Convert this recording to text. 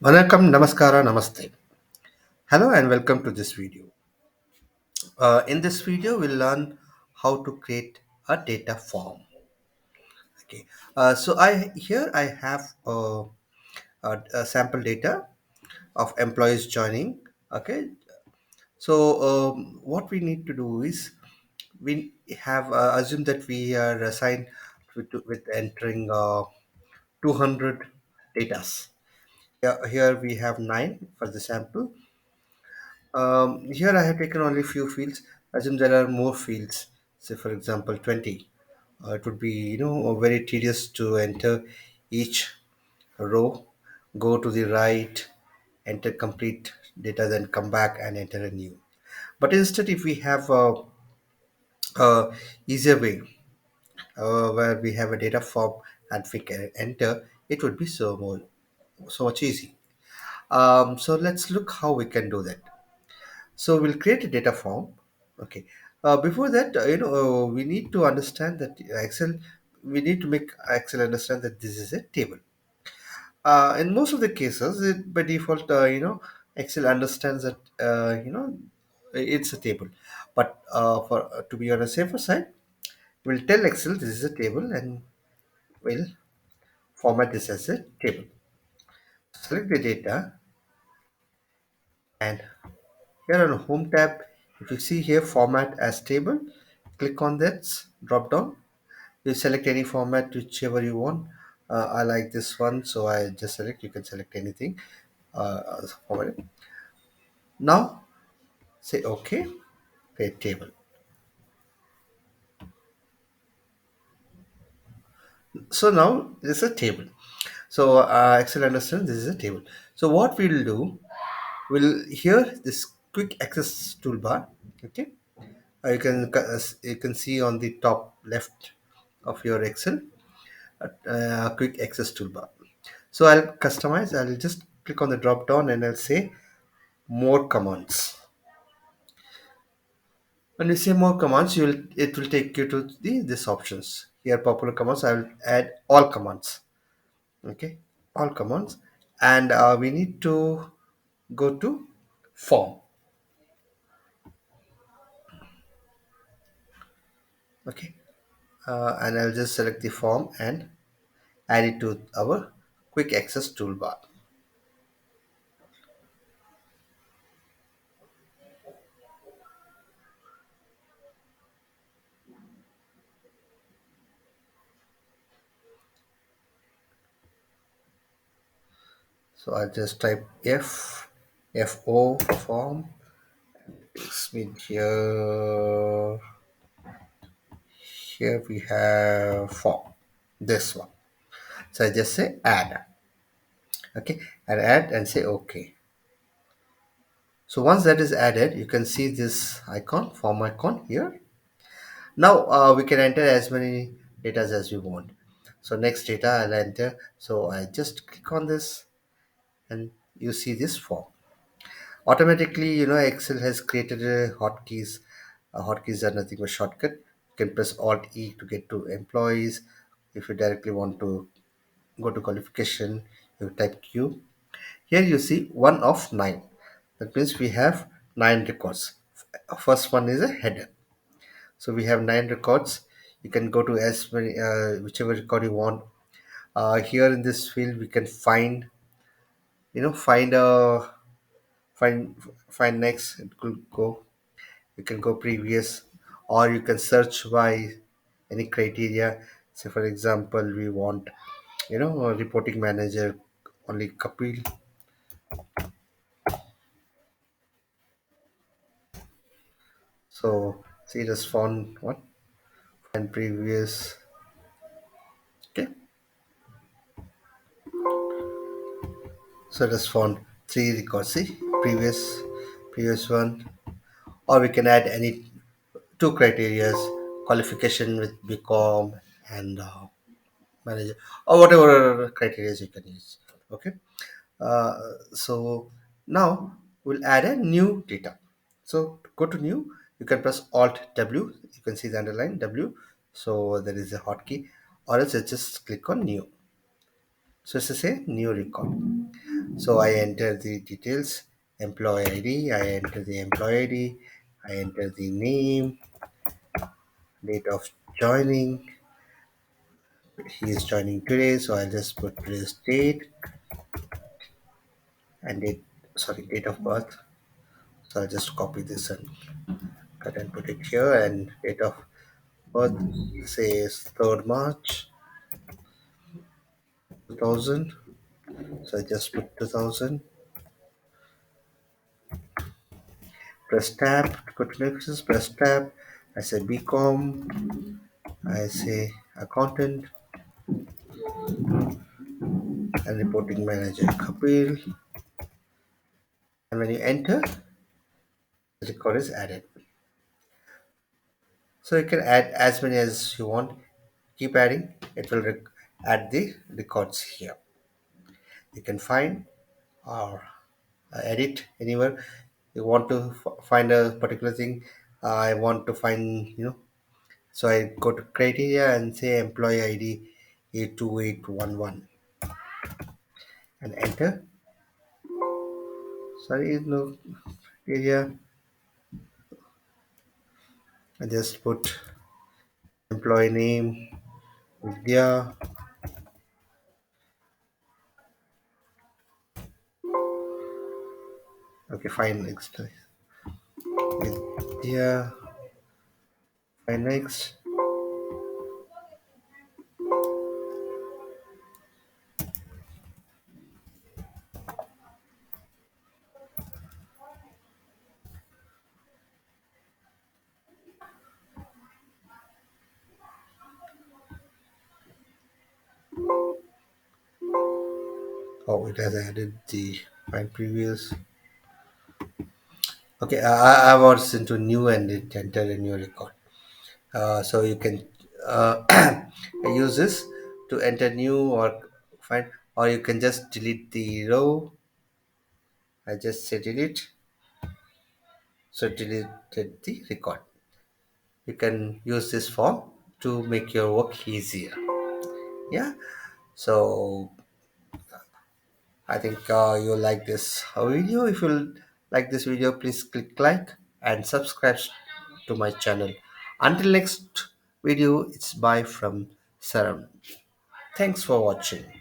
Vanakkam, Namaskara, Namaste. Hello and welcome to this video. In this video, we'll learn how to create a data form. Okay. So I have a sample data of employees joining. Okay. So what we need to do is we have assume that we are assigned with entering 200 datas. Here we have nine for the sample. Here I have taken only few fields. Assume there are more fields. Say for example 20. It would be very tedious to enter each row, go to the right, enter complete data, then come back and enter a new. But instead, if we have a easier way where we have a data form and we can enter, it would be so much easy. So let's look how we can do that. So we'll create a data form. Okay. Before that, we need to understand that Excel. We need to make Excel understand that this is a table. In most of the cases, by default, Excel understands that it's a table. But for to be on a safer side, we'll tell Excel this is a table and we'll format this as a table. Select the data and here on Home tab, if you see here Format as Table, click on that drop down. You select any format whichever you want. I like this one, so I just select. You can select anything. As a format. Now say OK. Create table. So now this is a table. So Excel understands this is a table. So what we'll do, we'll here this quick access toolbar. Okay. You can see on the top left of your Excel quick access toolbar. So I'll customize. I'll just click on the drop down and I'll say more commands. When you say more commands, it will take you to the this options. Here popular commands. I will add all commands. Okay, all commands, and we need to go to form. Okay, and I'll just select the form and add it to our quick access toolbar. So I'll just type FO form. It's me here. Here we have form. This one. So I just say add. Okay, and add and say OK. So once that is added, you can see this icon, form icon here. Now we can enter as many data as we want. So next data I'll enter. So I just click on this and you see this form. Automatically, Excel has created hotkeys. Hotkeys are nothing but shortcut. You can press Alt E to get to employees. If you directly want to go to qualification, you type Q. Here you see one of nine. That means we have nine records. First one is a header. So we have nine records. You can go to as many whichever record you want. Here in this field, we can find you know find a find find next. It could go. You can go previous, or you can search by any criteria. Say for example, we want a reporting manager only Kapil. So see just found what and previous. Okay, so just found three records. See previous one, or we can add any two criterias: qualification with BCom and manager, or whatever criteria you can use. Okay, uh, so now we'll add a new data. So to go to new, you can press Alt W. You can see the underline W. So there is a hotkey, or else you just click on new. So it's a new record. So I enter the details, employee ID, I enter the employee ID, I enter the name, date of joining. He is joining today, so I'll just put today's date and date, sorry, date of birth. So I'll just copy this and cut and put it here, and date of birth says 3rd March 2000. So I just put 2000. Press tab to go to next. Press tab. I say BCom. I say accountant and reporting manager Kapil. And when you enter, the record is added. So you can add as many as you want. Keep adding. It will add the records here. You can find or edit anywhere. You want to find a particular thing. I want to find, so I go to criteria and say employee ID 82811 and enter. Sorry, no criteria. I just put employee name Vidya. Okay, fine. Next. Vidya. Fine. Next. Oh, it has added the find previous. Okay, I was into new and it entered a new record. So you can uh, use this to enter new or find, or you can just delete the row. I just say delete. So deleted the record. You can use this form to make your work easier. Yeah. So I think you like this video. If you like this video, please click like and subscribe to my channel. Until next video, it's bye from Saram. Thanks for watching.